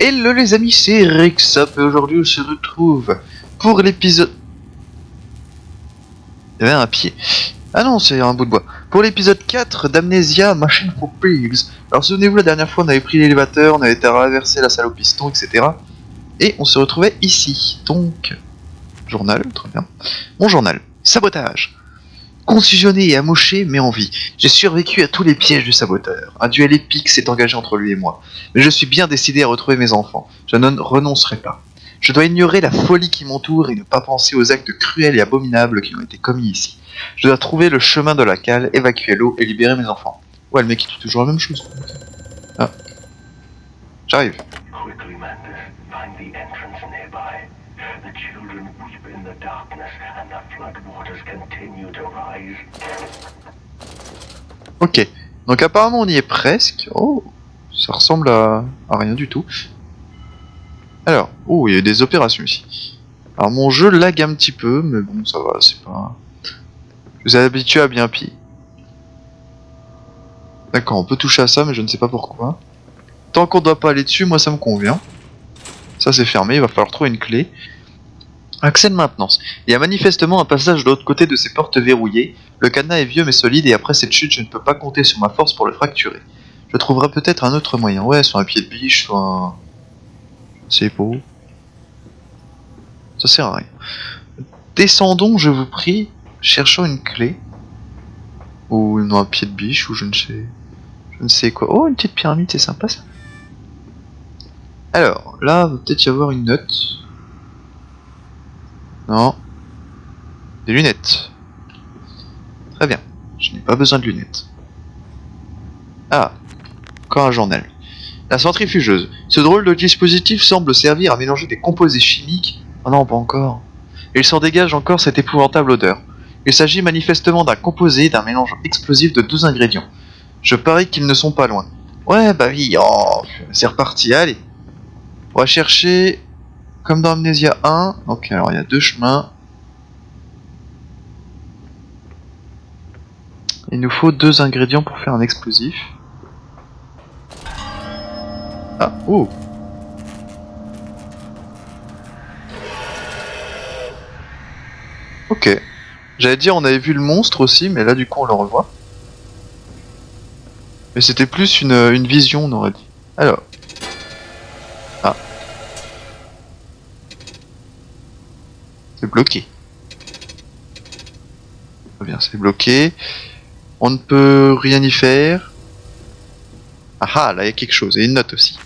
Hello les amis, c'est Rexop et aujourd'hui on se retrouve pour l'épisode... Il y avait un pied. Ah non, c'est un bout de bois. Pour l'épisode 4 d'Amnesia Machine for Pigs. Alors souvenez-vous, la dernière fois on avait pris l'élévateur, on avait traversé la salle au piston, etc. Et on se retrouvait ici. Donc... Journal, très bien. Mon journal. Sabotage. Contusionné et amoché, mais en vie. J'ai survécu à tous les pièges du saboteur. Un duel épique s'est engagé entre lui et moi. Mais je suis bien décidé à retrouver mes enfants. Je ne renoncerai pas. Je dois ignorer la folie qui m'entoure et ne pas penser aux actes cruels et abominables qui ont été commis ici. Je dois trouver le chemin de la cale, évacuer l'eau et libérer mes enfants. Ouais, le mec il dit toujours la même chose. Ah. J'arrive. Ok, donc apparemment on y est presque. Oh, ça ressemble à rien du tout. Alors, oh, il y a des opérations ici. Alors mon jeu lag un petit peu, mais bon ça va, c'est pas... Je vous êtes habitué à bien pis. D'accord, on peut toucher à ça, mais je ne sais pas pourquoi. Tant qu'on doit pas aller dessus, moi ça me convient. Ça c'est fermé, il va falloir trouver une clé. Accès de maintenance. Il y a manifestement un passage de l'autre côté de ces portes verrouillées. Le cadenas est vieux mais solide et après cette chute je ne peux pas compter sur ma force pour le fracturer. Je trouverai peut-être un autre moyen. Ouais, soit un pied de biche, soit un... C'est beau. Ça sert à rien. Descendons, je vous prie, cherchons une clé. Ou non, un pied de biche, ou je ne sais quoi. Oh, une petite pyramide, c'est sympa ça. Alors, là, va peut-être y avoir une note. Non. Des lunettes. Très bien. Je n'ai pas besoin de lunettes. Ah. Encore un journal. La centrifugeuse. Ce drôle de dispositif semble servir à mélanger des composés chimiques. Oh non, pas encore. Et il s'en dégage encore cette épouvantable odeur. Il s'agit manifestement d'un composé, d'un mélange explosif de 12 ingrédients. Je parie qu'ils ne sont pas loin. Ouais, bah oui, oh, c'est reparti, allez. On va chercher, comme dans Amnesia 1. Ok, alors il y a deux chemins. Il nous faut 2 ingrédients pour faire un explosif. Ah, oh. Ok. J'allais dire on avait vu le monstre aussi, mais là du coup on le revoit. Mais c'était plus une vision, on aurait dit. Alors. Ah. C'est bloqué. Très bien, c'est bloqué. On ne peut rien y faire. Ah ah, là il y a quelque chose, et une note aussi.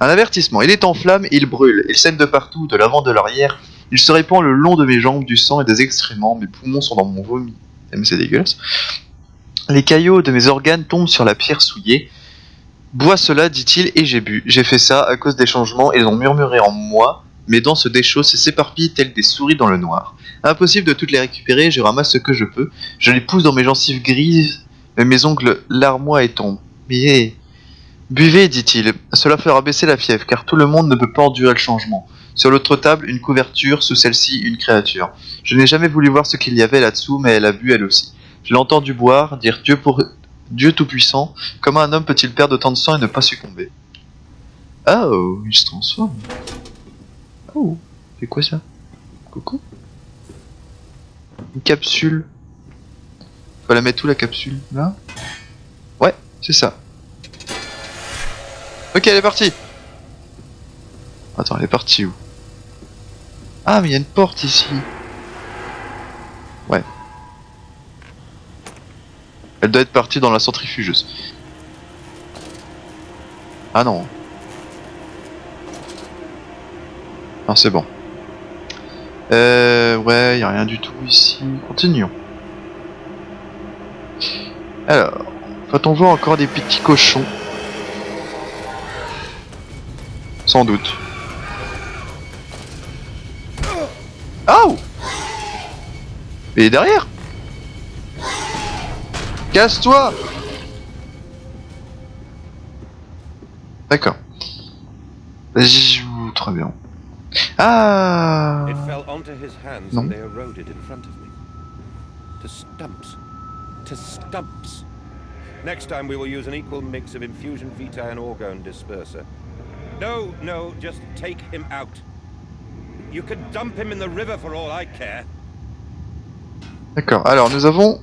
Un avertissement, il est en flammes, il brûle, il saigne de partout, de l'avant, de l'arrière. Il se répand le long de mes jambes, du sang et des excréments, mes poumons sont dans mon vomi. Mais c'est dégueulasse. Les caillots de mes organes tombent sur la pierre souillée. Bois cela, dit-il, et j'ai bu. J'ai fait ça à cause des changements, ils ont murmuré en moi. Mes dents se déchaussent et s'éparpillent telles des souris dans le noir. Impossible de toutes les récupérer, je ramasse ce que je peux. Je les pousse dans mes gencives grises, mais mes ongles larmoient et tombent. Mais... Buvez, dit-il, cela fera baisser la fièvre, car tout le monde ne peut pas endurer le changement. Sur l'autre table, une couverture, sous celle-ci, une créature. Je n'ai jamais voulu voir ce qu'il y avait là-dessous, mais elle a bu elle aussi. Je l'ai entendu boire, dire Dieu tout-puissant, comment un homme peut-il perdre autant de sang et ne pas succomber? Oh, il se transforme. Oh, c'est quoi ça? Coucou? Une capsule. Faut la mettre où la capsule? Là? Ouais, c'est ça. Ok, elle est partie. Attends, elle est partie où? Ah, mais il y a une porte ici. Ouais. Elle doit être partie dans la centrifugeuse. Ah non. Non, c'est bon. Ouais, y a rien du tout ici. Continuons. Alors, va-t-on voir encore des petits cochons? Sans doute. Oh! Il est derrière! Casse-toi! D'accord. Vas-y, très bien. Ah! Non. To stumps. Next time we will use an equal mix of infusion vitae and orgone disperser. No, no, just take him out. You could dump him in the river for all I care. D'accord, alors nous avons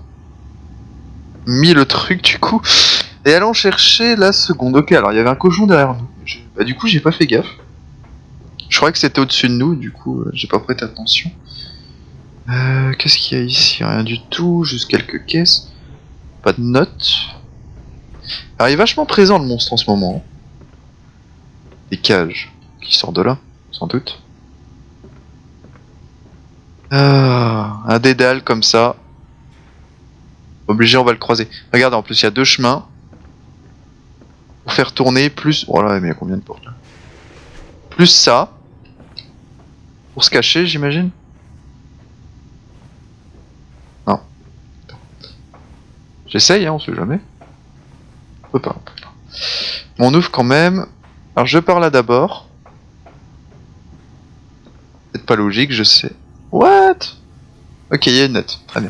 mis le truc du coup. Et allons chercher la seconde. Ok, alors il y avait un cochon derrière nous. Bah, du coup, j'ai pas fait gaffe. Je croyais que c'était au-dessus de nous, du coup, j'ai pas prêté attention. Qu'est-ce qu'il y a ici? Rien du tout, juste quelques caisses. Pas de notes. Alors, il est vachement présent le monstre en ce moment. Des cages qui sortent de là, sans doute. Un dédale comme ça. Obligé, on va le croiser. Regardez, en plus, il y a deux chemins. Pour faire tourner plus... Oh là, mais il y a combien de portes là? Plus ça. Pour se cacher, j'imagine. Non. J'essaye, hein, on sait jamais. On peut pas. Mais on ouvre quand même. Alors je pars là d'abord. C'est pas logique, je sais. What? Ok, il y a une note. Très bien.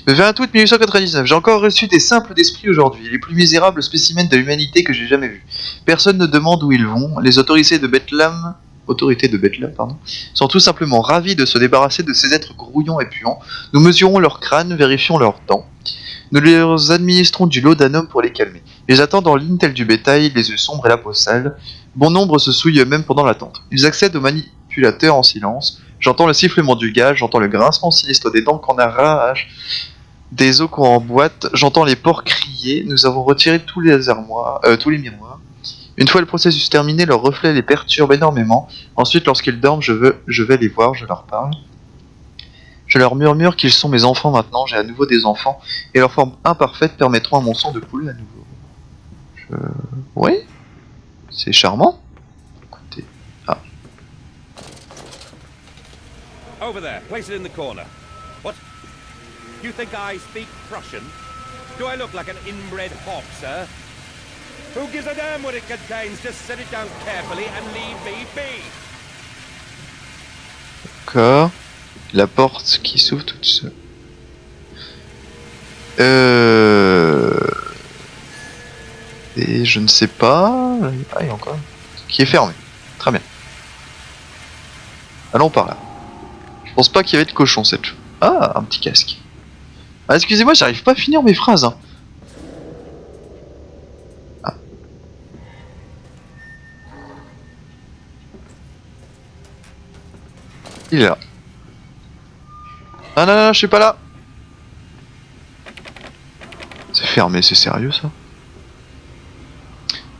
Le 20 août 1899. J'ai encore reçu des simples d'esprit aujourd'hui. Les plus misérables spécimens de l'humanité que j'ai jamais vus. Personne ne demande où ils vont. Les autorités de Bethléem... sont tout simplement ravis de se débarrasser de ces êtres grouillants et puants. Nous mesurons leurs crânes, vérifions leurs dents. Nous leur administrons du laudanum pour les calmer. Ils attendent en ligne tel du bétail, les yeux sombres et la peau sale. Bon nombre se souillent eux-mêmes pendant l'attente. Ils accèdent au manipulateur en silence. J'entends le sifflement du gaz, j'entends le grincement sinistre des dents qu'on arrache, des os qu'on emboîte, j'entends les porcs crier. Nous avons retiré tous les miroirs. Une fois le processus terminé, leurs reflets les perturbent énormément. Ensuite, lorsqu'ils dorment, je vais les voir, je leur parle. Je leur murmure qu'ils sont mes enfants maintenant, j'ai à nouveau des enfants, et leur forme imparfaite permettront à mon sang de couler à nouveau. Oui, c'est charmant. Écoutez. Ah. Over there, place it in the corner. What? You think I speak Prussian? Do I look like an inbred hawk, sir? Who gives a damn what it contains? Just set it down carefully and leave me be. D'accord. La porte qui s'ouvre toute seule. Et je ne sais pas... Ah, il y a encore qui est fermé. Très bien. Allons par là. Je pense pas qu'il y avait de cochon cette chose. Ah, un petit casque. Ah, excusez-moi, j'arrive pas à finir mes phrases. Hein. Ah. Il est là. Ah non, non, je suis pas là. C'est fermé, c'est sérieux ça?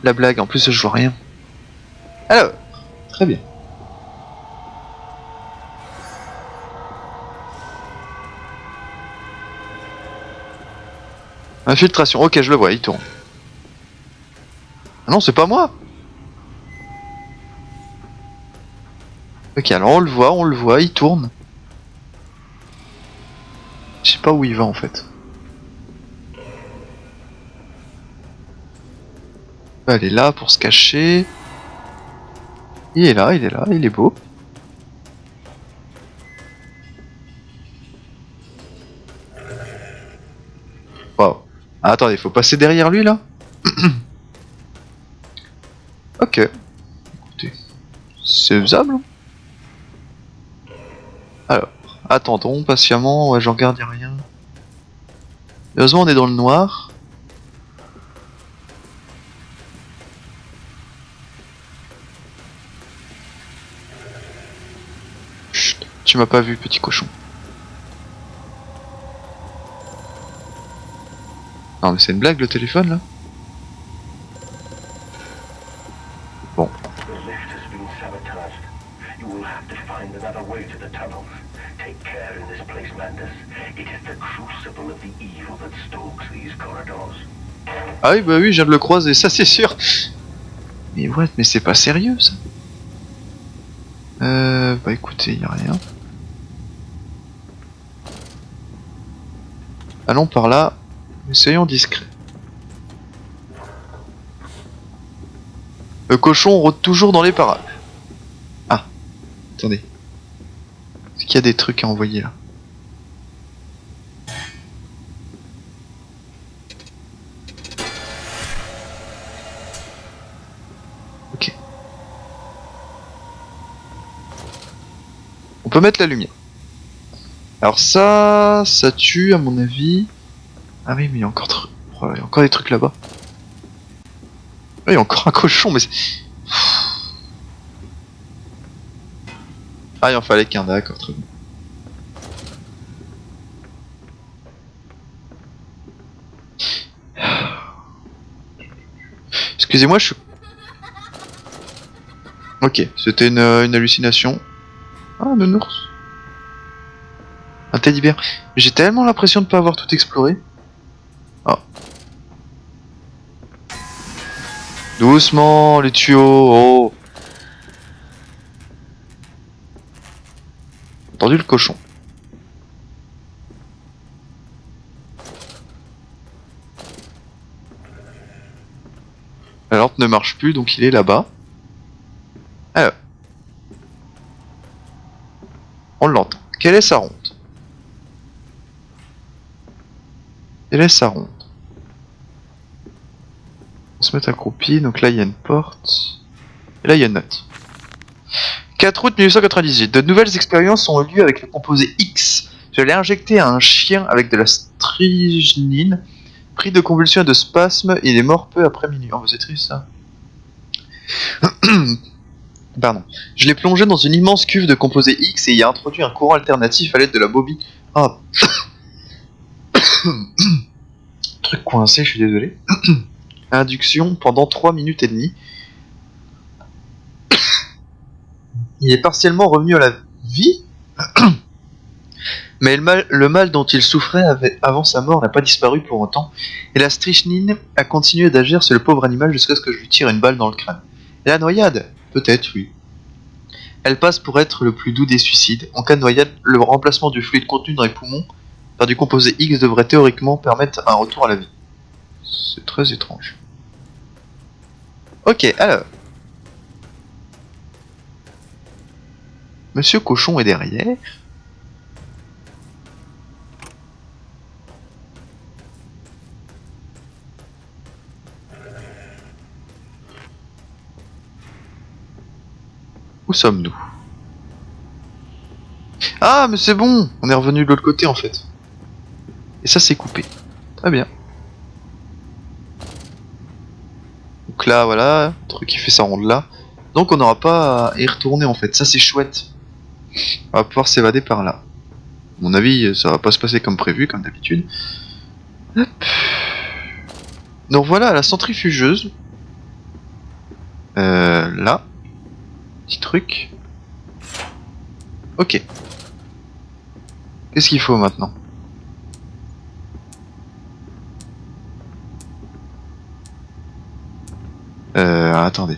La blague, en plus je vois rien. Alors, très bien. Infiltration, ok, je le vois, il tourne. Ah non, c'est pas moi. Ok, alors on le voit, il tourne. Je sais pas où il va en fait. Elle est là pour se cacher. Il est là, il est beau. Wow. Ah, attendez, faut passer derrière lui là. Ok. Écoutez, c'est faisable. Alors, attendons patiemment, ouais, j'en regarde rien. Heureusement on est dans le noir. Chut, tu m'as pas vu, petit cochon. Non mais c'est une blague le téléphone là. Bon. Ah oui bah oui, je viens de le croiser, ça c'est sûr. Mais ouais, mais c'est pas sérieux ça. Bah écoutez, y a rien. Allons par là, mais soyons discrets. Le cochon rôde toujours dans les parages. Ah, attendez. Est-ce qu'il y a des trucs à envoyer là? Ok. On peut mettre la lumière. Alors ça tue à mon avis. Ah oui, mais il y a encore, oh, il y a encore des trucs là-bas. Ah, il y a encore un cochon, mais c'est... Ah, il en fallait qu'un, d'accord, très bien. Excusez-moi, je suis... Ok, c'était une hallucination. Ah, un nounours. Un teddy-bear. J'ai tellement l'impression de pas avoir tout exploré. Oh. Doucement, les tuyaux, oh. Entendu le cochon. La lampe ne marche plus, donc il est là-bas. Alors. On l'entend. Quelle est sa ronde? Quelle est sa ronde? On se met accroupi, donc là il y a une porte. Et là il y a une note. 4 août 1998. De nouvelles expériences ont eu lieu avec le composé X. Je l'ai injecté à un chien avec de la strychnine. Pris de convulsions et de spasmes, il est mort peu après minuit. Oh, c'est triste ça. Pardon. Je l'ai plongé dans une immense cuve de composé X et y a introduit un courant alternatif à l'aide de la bobine. Ah. Truc coincé, je suis désolé. Induction pendant 3 minutes et demie. Il est partiellement revenu à la vie, mais le mal dont il souffrait avant sa mort n'a pas disparu pour autant, et la strychnine a continué d'agir sur le pauvre animal jusqu'à ce que je lui tire une balle dans le crâne. Et la noyade? Peut-être, oui. Elle passe pour être le plus doux des suicides. En cas de noyade, le remplacement du fluide contenu dans les poumons par du composé X devrait théoriquement permettre un retour à la vie. C'est très étrange. Ok, alors. Monsieur Cochon est derrière. Où sommes-nous? Ah, mais c'est bon! On est revenu de l'autre côté en fait. Et ça c'est coupé. Très bien. Donc là, voilà, le truc qui fait sa ronde là. Donc on n'aura pas à y retourner en fait. Ça c'est chouette. On va pouvoir s'évader par là. À mon avis, ça va pas se passer comme prévu, comme d'habitude. Hop. Donc voilà, la centrifugeuse. Là. Petit truc. Ok. Qu'est-ce qu'il faut maintenant? Attendez.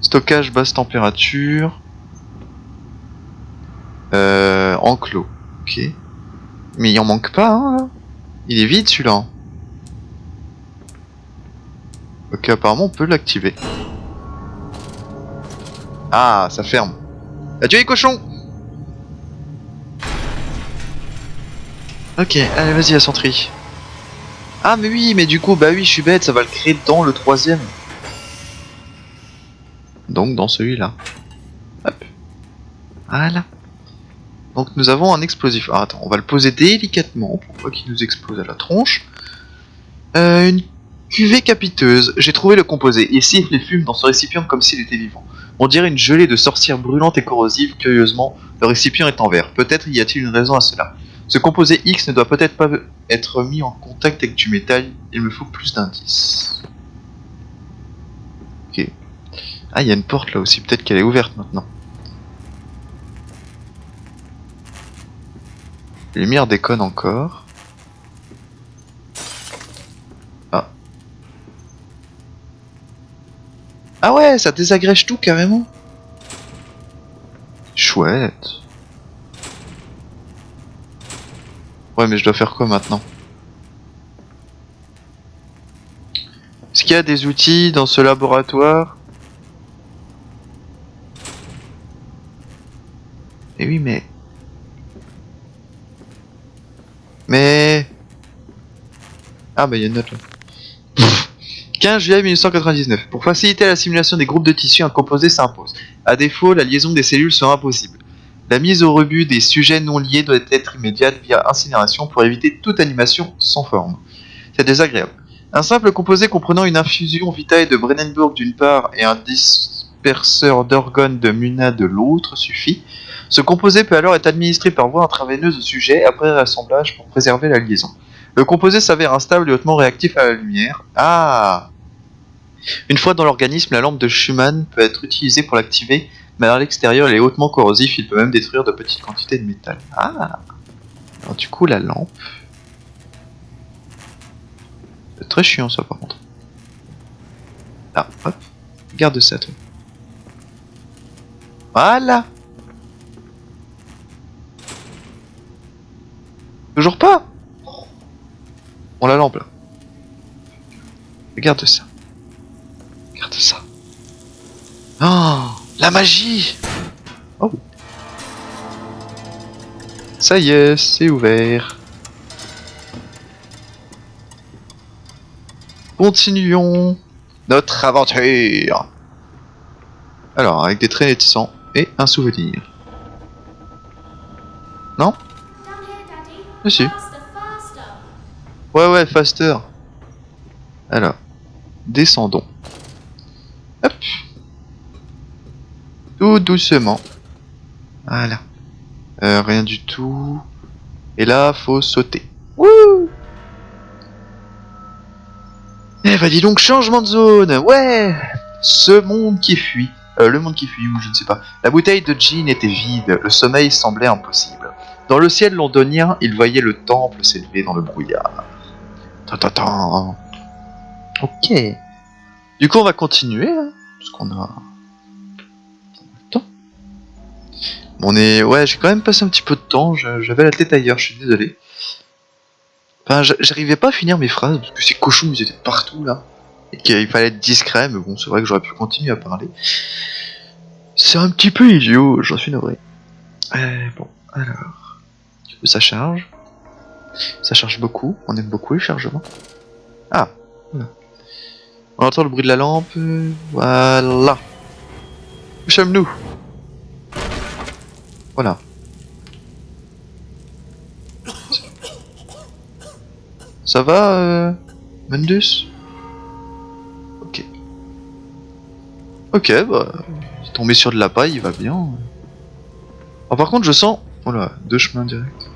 Stockage basse température. Enclos. Ok. Mais il en manque pas, hein, là. Il est vide celui-là. Hein. Ok, apparemment on peut l'activer. Ah, ça ferme. Adieu les cochons. Ok, allez vas-y la sentry. Ah mais oui, mais du coup, bah oui, je suis bête, ça va le créer dans le troisième. Donc dans celui-là. Hop. Voilà. Donc nous avons un explosif. Ah, attends, on va le poser délicatement pour pas qu'il nous explose à la tronche. Une cuvée capiteuse. J'ai trouvé le composé. Il siffle et fume dans ce récipient comme s'il était vivant. On dirait une gelée de sorcière brûlante et corrosive. Curieusement, le récipient est en verre. Peut-être y a-t-il une raison à cela. Ce composé X ne doit peut-être pas être mis en contact avec du métal. Il me faut plus d'indices. Ok. Ah, il y a une porte là aussi. Peut-être qu'elle est ouverte maintenant. Les lumières déconnent encore. Ah. Ah ouais, ça désagrège tout carrément. Chouette. Ouais, mais je dois faire quoi maintenant? Est-ce qu'il y a des outils dans ce laboratoire? Eh oui, mais... Ah bah il y a une note là. 15 juillet 1999. Pour faciliter la simulation des groupes de tissus, un composé s'impose. À défaut, la liaison des cellules sera impossible. La mise au rebut des sujets non liés doit être immédiate via incinération pour éviter toute animation sans forme. C'est désagréable. Un simple composé comprenant une infusion vitae de Brennenburg d'une part et un disperseur d'orgone de Muna de l'autre suffit. Ce composé peut alors être administré par voie intraveineuse au sujet après assemblage pour préserver la liaison. Le composé s'avère instable et hautement réactif à la lumière. Ah! Une fois dans l'organisme, la lampe de Schumann peut être utilisée pour l'activer, mais à l'extérieur, il est hautement corrosif, il peut même détruire de petites quantités de métal. Ah! Alors du coup, la lampe... C'est très chiant ça par contre. Ah, hop. Garde ça toi. Voilà! Toujours pas? On la lampe là. Regarde ça. Regarde ça. Oh, la magie! Oh. Ça y est, c'est ouvert. Continuons notre aventure. Alors, avec des traînées de sang et un souvenir. Non? Mais si. Ouais, faster. Alors, descendons. Hop. Tout doucement. Voilà. Rien du tout. Et là, faut sauter. Wouh! Eh bah dis donc, changement de zone. Ouais. Ce monde qui fuit. Le monde qui fuit, ou je ne sais pas. La bouteille de gin était vide. Le sommeil semblait impossible. Dans le ciel londonien, il voyait le temple s'élever dans le brouillard. Tant. Ok. Du coup, on va continuer, hein, parce qu'on a le temps. Bon, ouais, j'ai quand même passé un petit peu de temps. J'avais la tête ailleurs, je suis désolé. Enfin, j'arrivais pas à finir mes phrases parce que ces cochons, ils étaient partout là, et qu'il fallait être discret. Mais bon, c'est vrai que j'aurais pu continuer à parler. C'est un petit peu idiot, j'en suis navré. Bon, alors, du coup, ça charge. Ça charge beaucoup. On aime beaucoup les chargements. Ah. Voilà. On entend le bruit de la lampe. Voilà. Sommes-nous? Voilà. Ça va, Mundus? Ok. Ok, bah... il est tombé sur de la paille, il va bien. Oh, par contre, je sens... Voilà, 2 chemins directs.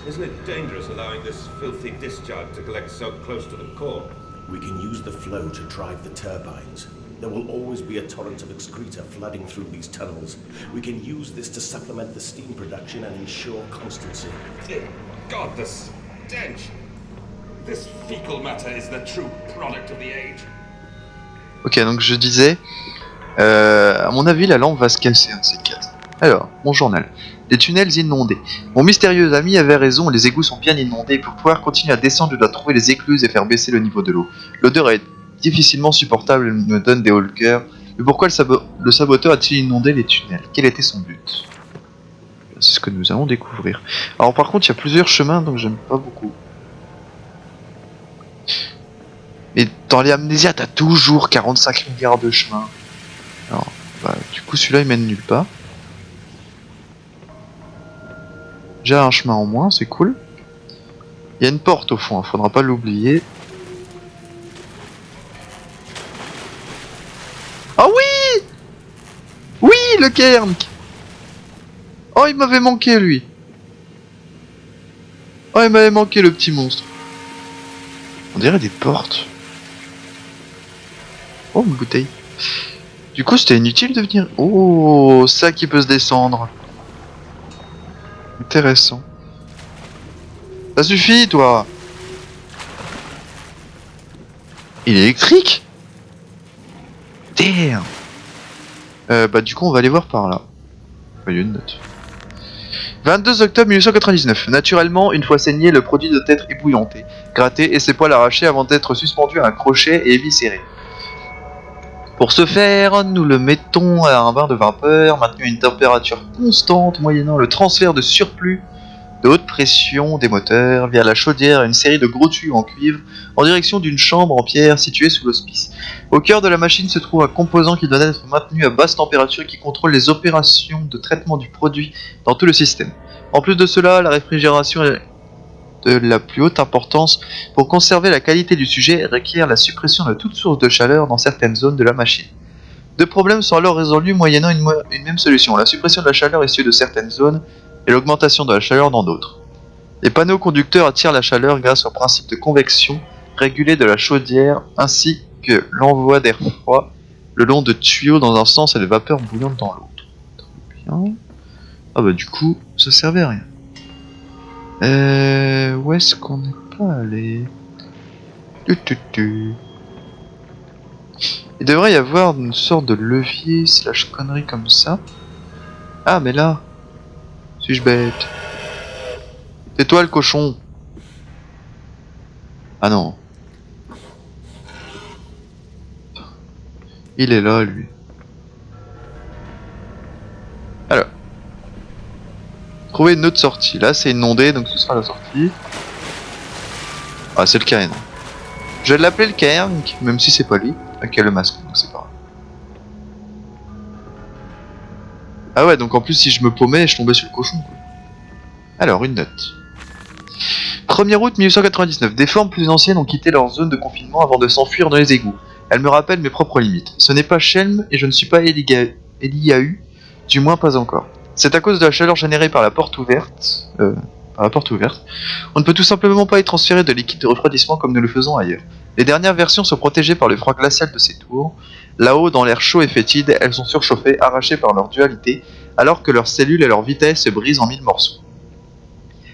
Isn't it dangerous allowing this filthy discharge to collect so close to the core? We can use the flow to drive the turbines. There will always be a torrent of excreta flooding through these tunnels. We can use this to supplement the steam production and ensure constancy. Dear God, the stench! This fecal matter is the true product of the age. Ok, donc je disais... à mon avis, la lampe va se casser, hein, ces cases. Alors, mon journal. Des tunnels inondés. Mon mystérieux ami avait raison, les égouts sont bien inondés. Pour pouvoir continuer à descendre, je dois trouver les écluses et faire baisser le niveau de l'eau. L'odeur est difficilement supportable et me donne des hauts le cœur. Mais pourquoi le saboteur a-t-il inondé les tunnels? Quel était son but? C'est ce que nous allons découvrir. Alors par contre, il y a plusieurs chemins, donc j'aime pas beaucoup. Mais dans les Amnésia, t'as toujours 45 milliards de chemins. Alors, bah, du coup, celui-là, il mène nulle part. J'ai un chemin en moins, c'est cool. Il y a une porte au fond, faudra pas l'oublier. Ah oui! Oui, le cairn! Oh, il m'avait manqué, lui. Oh, il m'avait manqué, le petit monstre. On dirait des portes. Oh, une bouteille. Du coup, c'était inutile de venir... Oh, ça qui peut se descendre. Intéressant. Ça suffit, toi. Il est électrique. Damn. Bah du coup, on va aller voir par là. Il y a une note. 22 octobre 1999. Naturellement, une fois saigné, le produit doit être ébouillanté, gratté et ses poils arrachés avant d'être suspendu à un crochet et éviscéré. Pour ce faire, nous le mettons à un bain de vapeur, maintenu à une température constante, moyennant le transfert de surplus de haute pression des moteurs via la chaudière et une série de gros tuyaux en cuivre en direction d'une chambre en pierre située sous l'hospice. Au cœur de la machine se trouve un composant qui doit être maintenu à basse température et qui contrôle les opérations de traitement du produit dans tout le système. En plus de cela, la réfrigération est de la plus haute importance pour conserver la qualité du sujet et requiert la suppression de toute source de chaleur dans certaines zones de la machine. Deux problèmes sont alors résolus moyennant une même solution, la suppression de la chaleur issue de certaines zones et l'augmentation de la chaleur dans d'autres. Les panneaux conducteurs attirent la chaleur grâce au principe de convection régulé de la chaudière ainsi que l'envoi d'air froid le long de tuyaux dans un sens et de vapeur bouillante dans l'autre. Très bien. Ah bah du coup, ça servait à rien. Où est-ce qu'on n'est pas allé? Il devrait y avoir une sorte de levier slash connerie comme ça. Ah mais là, suis-je bête? Tais-toi le cochon. Ah non. Il est là lui. Alors. Trouver une autre sortie. Là c'est inondé donc ce sera la sortie. Ah c'est le Cairn. Je vais l'appeler le Cairn, même si c'est pas lui. Ok le masque, donc c'est pas grave. Ah ouais donc en plus si je me paumais je tombais sur le cochon quoi. Alors une note. 1er août 1899, des formes plus anciennes ont quitté leur zone de confinement avant de s'enfuir dans les égouts. Elles me rappellent mes propres limites. Ce n'est pas Shelm et je ne suis pas Eliahu, du moins pas encore. C'est à cause de la chaleur générée par la porte ouverte. On ne peut tout simplement pas y transférer de liquide de refroidissement comme nous le faisons ailleurs. Les dernières versions sont protégées par le froid glacial de ces tours. Là-haut, dans l'air chaud et fétide, elles sont surchauffées, arrachées par leur dualité, alors que leurs cellules et leur vitesse se brisent en 1000 morceaux.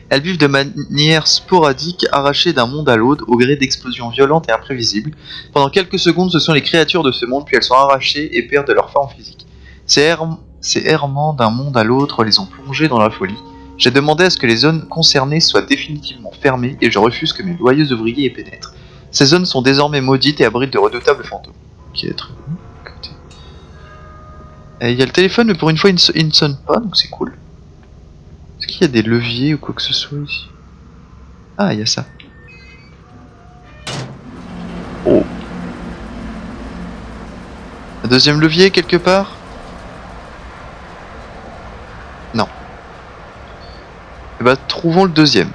Elles vivent de manière sporadique, arrachées d'un monde à l'autre, au gré d'explosions violentes et imprévisibles. Pendant quelques secondes, ce sont les créatures de ce monde, puis elles sont arrachées et perdent leur forme physique. Ces errements d'un monde à l'autre les ont plongées dans la folie. J'ai demandé à ce que les zones concernées soient définitivement fermées, et je refuse que mes loyaux ouvriers y pénètrent. Ces zones sont désormais maudites et abritent de redoutables fantômes. Qui est très bon. Écoutez. Il y a le téléphone, mais pour une fois, il ne sonne pas, donc c'est cool. Est-ce qu'il y a des leviers ou quoi que ce soit ici? Ah, il y a ça. Oh. Un deuxième levier quelque part? Non. Eh bah, trouvons le deuxième.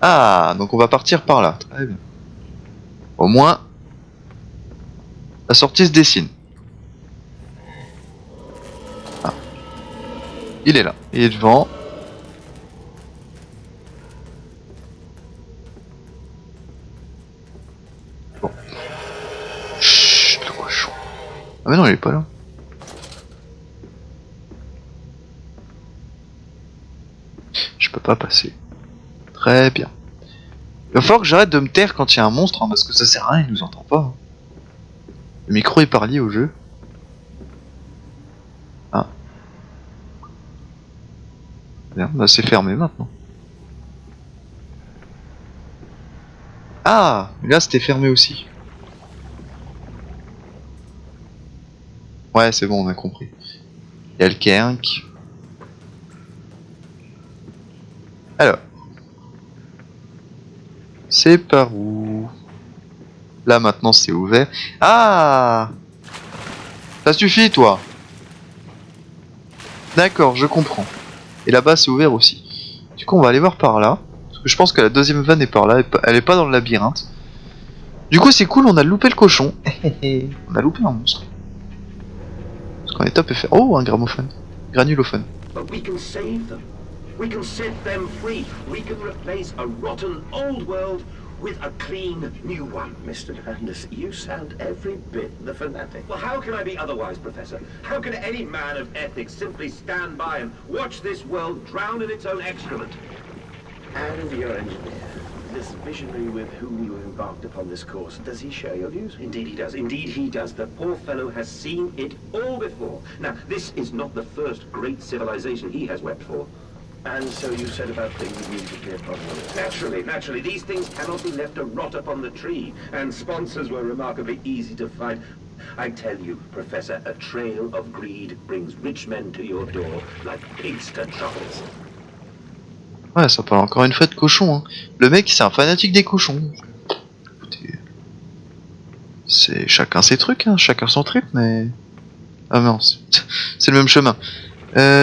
Ah, donc on va partir par là. Très bien. Au moins, la sortie se dessine. Ah. Il est là. Il est devant. Bon. Chut, le cochon. Ah mais non, il est pas là. Je peux pas passer. Très bien. Il va falloir que j'arrête de me taire quand il y a un monstre, hein, parce que ça sert à rien, il nous entend pas. Hein. Le micro est pas lié au jeu. Ah. Bien, bah c'est fermé maintenant. Ah, mais là c'était fermé aussi. Ouais, c'est bon, on a compris. Il y a le Kerk. Alors. C'est par où? Là maintenant c'est ouvert. Ah! Ça suffit toi! D'accord, je comprends. Et là-bas c'est ouvert aussi. Du coup on va aller voir par là. Parce que je pense que la deuxième vanne est par là. Elle est pas dans le labyrinthe. Du coup c'est cool, on a loupé le cochon. On a loupé un monstre. Parce qu'on est top FR. Oh, un gramophone. Granulophone. But we can save them. We can set them free. We can replace a rotten old world with a clean new one. Mr. Landis, you sound every bit the fanatic. Well, how can I be otherwise, Professor? How can any man of ethics simply stand by and watch this world drown in its own excrement? And your engineer, this visionary with whom you embarked upon this course, does he share your views? Indeed he does. Indeed he does. The poor fellow has seen it all before. Now, this is not the first great civilization he has wept for. And so you said about things immediately upon one. Naturally. These things cannot be left to rot upon the tree. And sponsors were remarkably easy to find. I tell you, Professor, a trail of greed brings rich men to your door like pigs to troubles. Ouais, ça parle encore une fois de cochon. Hein. Le mec, c'est un fanatique des cochons. Écoutez, c'est chacun ses trucs, hein, chacun son trip, mais... Ah non, c'est le même chemin.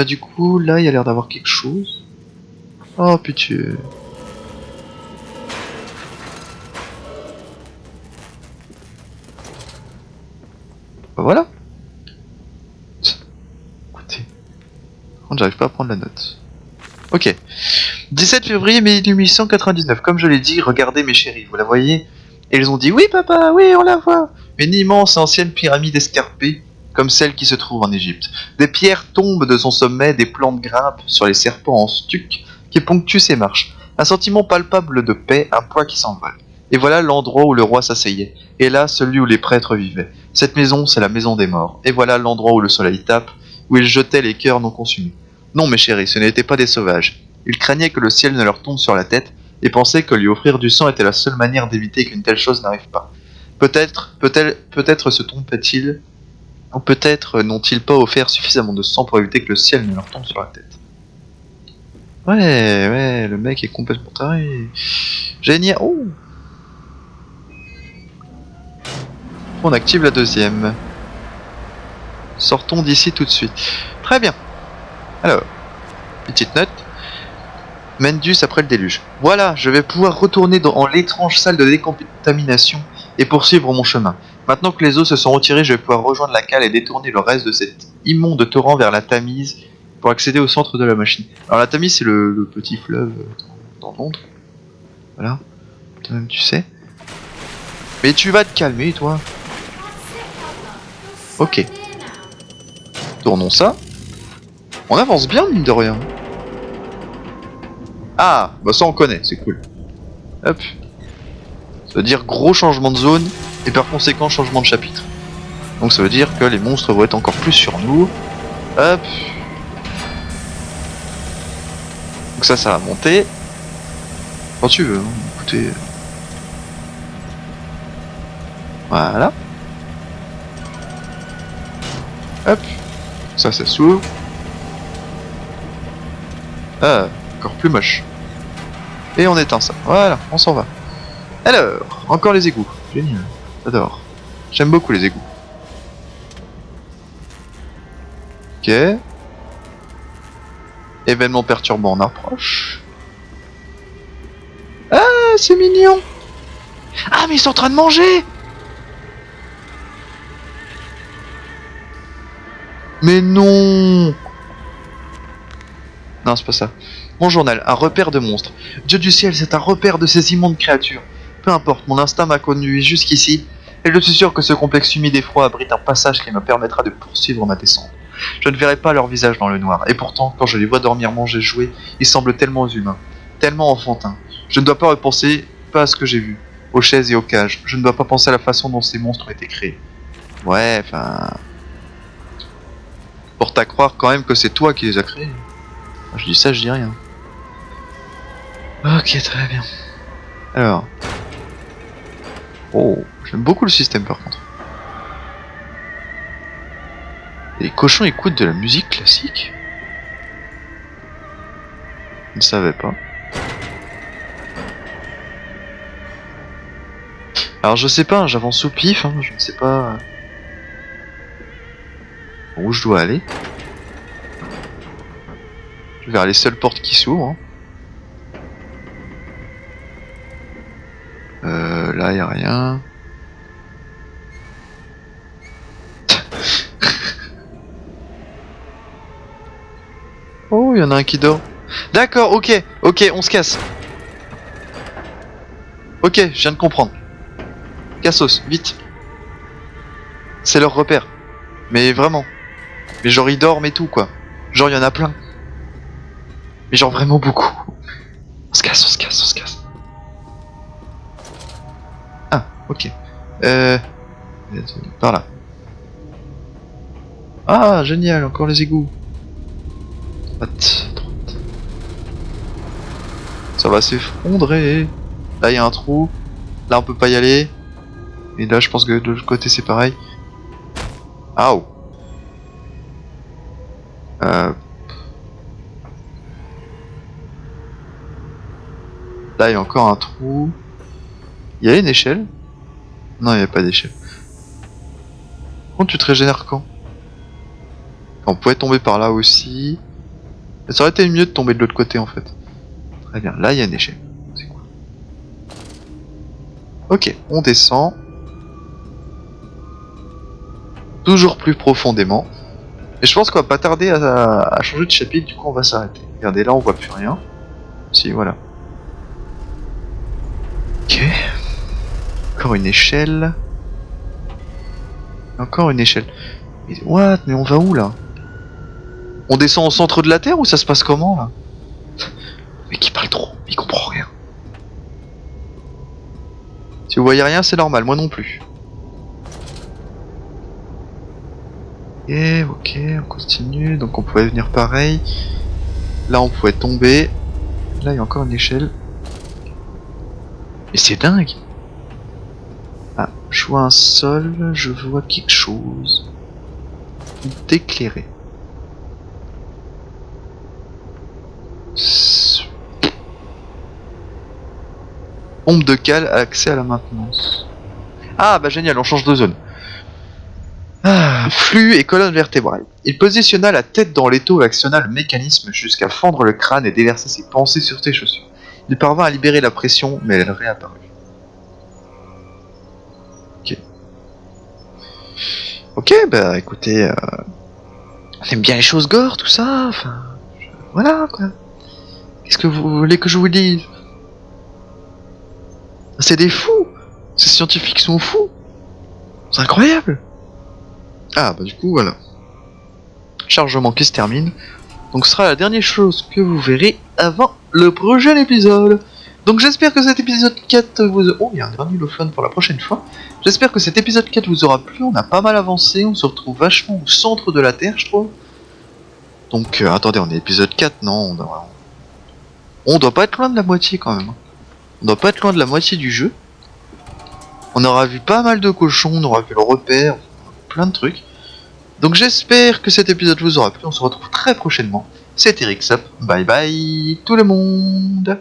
Du coup, là, il y a l'air d'avoir quelque chose. Oh, putain. Bah voilà. Écoutez. Par contre, j'arrive pas à prendre la note. Ok. 17 février 1899. Comme je l'ai dit, regardez mes chéris, vous la voyez? Et ils ont dit oui papa, oui on la voit. Une immense ancienne pyramide escarpée, comme celle qui se trouve en Égypte. Des pierres tombent de son sommet, des plantes grimpent sur les serpents en stuc qui ponctuent ses marches. Un sentiment palpable de paix, un poids qui s'envole. Et voilà l'endroit où le roi s'asseyait. Et là, celui où les prêtres vivaient. Cette maison, c'est la maison des morts. Et voilà l'endroit où le soleil tape, où ils jetaient les cœurs non consumés. Non, mes chéris, ce n'étaient pas des sauvages. Ils craignaient que le ciel ne leur tombe sur la tête et pensaient que lui offrir du sang était la seule manière d'éviter qu'une telle chose n'arrive pas. Peut-être se trompaient-ils, ou peut-être n'ont-ils pas offert suffisamment de sang pour éviter que le ciel ne leur tombe sur la tête. Ouais, le mec est complètement taré. Génial. Oh. On active la deuxième. Sortons d'ici tout de suite. Très bien. Alors, petite note. Mendus après le déluge. Voilà, je vais pouvoir retourner dans l'étrange salle de décontamination et poursuivre mon chemin. Maintenant que les eaux se sont retirées, je vais pouvoir rejoindre la cale et détourner le reste de cet immonde torrent vers la Tamise pour accéder au centre de la machine. Alors la Tamise, c'est le petit fleuve dans Londres. Voilà. Toi-même tu sais. Mais tu vas te calmer, toi. Ok. Tournons ça. On avance bien, mine de rien. Ah, bah ça on connaît, c'est cool. Hop. Ça veut dire gros changement de zone et par conséquent changement de chapitre. Donc ça veut dire que les monstres vont être encore plus sur nous. Hop. Donc ça va monter. Quand tu veux, hein. Écoutez. Voilà. Hop. Ça s'ouvre. Ah, encore plus moche. Et on éteint ça. Voilà, on s'en va. Alors, encore les égouts. Génial. J'adore. J'aime beaucoup les égouts. Ok. Événement perturbant en approche. Ah, c'est mignon. Ah, mais ils sont en train de manger. Mais non. Non, c'est pas ça. Mon journal, un repère de monstres. Dieu du ciel, c'est un repère de ces immondes créatures. Peu importe, mon instinct m'a conduit jusqu'ici, et je suis sûr que ce complexe humide et froid abrite un passage qui me permettra de poursuivre ma descente. Je ne verrai pas leur visage dans le noir, et pourtant, quand je les vois dormir, manger, jouer, ils semblent tellement humains, tellement enfantins. Je ne dois pas repenser pas à ce que j'ai vu, aux chaises et aux cages. Je ne dois pas penser à la façon dont ces monstres ont été créés. Ouais, enfin... Porte à croire quand même que c'est toi qui les as créés. Je dis ça, je dis rien. Ok, très bien. Alors... Oh, j'aime beaucoup le système par contre. Et les cochons écoutent de la musique classique? Je ne savais pas. Alors je sais pas, hein, j'avance au pif, hein, je ne sais pas où je dois aller. Vers les seules portes qui s'ouvrent. Hein. Là y a rien. Oh, il y en a un qui dort. D'accord, ok, on se casse. Ok, je viens de comprendre. Cassos, vite. C'est leur repère. Mais vraiment. Mais genre ils dorment et tout quoi. Genre il y en a plein. Mais genre vraiment beaucoup. On se casse. Ah, ok. Par là. Ah, génial, encore les égouts. Droite. Ça va s'effondrer. Là, il y a un trou. Là, on peut pas y aller. Et là, je pense que de l'autre côté, c'est pareil. Aouh. Là, il y a encore un trou. Il y a une échelle? Non, il n'y a pas d'échelle. Comment tu te régénères quand? On pouvait tomber par là aussi. Mais ça aurait été mieux de tomber de l'autre côté en fait. Très bien, là il y a une échelle. C'est quoi? Ok, on descend. Toujours plus profondément. Et je pense qu'on va pas tarder à changer de chapitre, du coup on va s'arrêter. Regardez, là on voit plus rien. Si, voilà. Ok. Encore une échelle. Encore une échelle. Mais what? Mais on va où là? On descend au centre de la Terre ou ça se passe comment là? Mais qui parle trop, il comprend rien. Si vous voyez rien, c'est normal, moi non plus. Ok, on continue. Donc on pouvait venir pareil. Là on pouvait tomber. Là il y a encore une échelle. Mais c'est dingue. Ah, je vois un sol, je vois quelque chose d'éclairé. Ombre de cale, accès à la maintenance. Ah bah génial, on change de zone. Ah, flux et colonne vertébrale. Il positionna la tête dans l'étau et actionna le mécanisme jusqu'à fendre le crâne et déverser ses pensées sur ses chaussures. Il parvint à libérer la pression, mais elle réapparut. Ok. Ok, bah écoutez, on aime bien les choses gore, tout ça, enfin... Voilà, quoi. Qu'est-ce que vous voulez que je vous dise? C'est des fous! Ces scientifiques sont fous! C'est incroyable! Ah, bah du coup, voilà. Chargement qui se termine. Donc ce sera la dernière chose que vous verrez avant le prochain épisode. Donc j'espère que cet épisode 4 vous... Oh, il y a un granulophone pour la prochaine fois. J'espère que cet épisode 4 vous aura plu, on a pas mal avancé, on se retrouve vachement au centre de la Terre, je trouve. Donc, attendez, on est épisode 4, non, on doit pas être loin de la moitié quand même. On doit pas être loin de la moitié du jeu. On aura vu pas mal de cochons, on aura vu le repère, plein de trucs. Donc j'espère que cet épisode vous aura plu, on se retrouve très prochainement. C'était Rixup, bye bye tout le monde.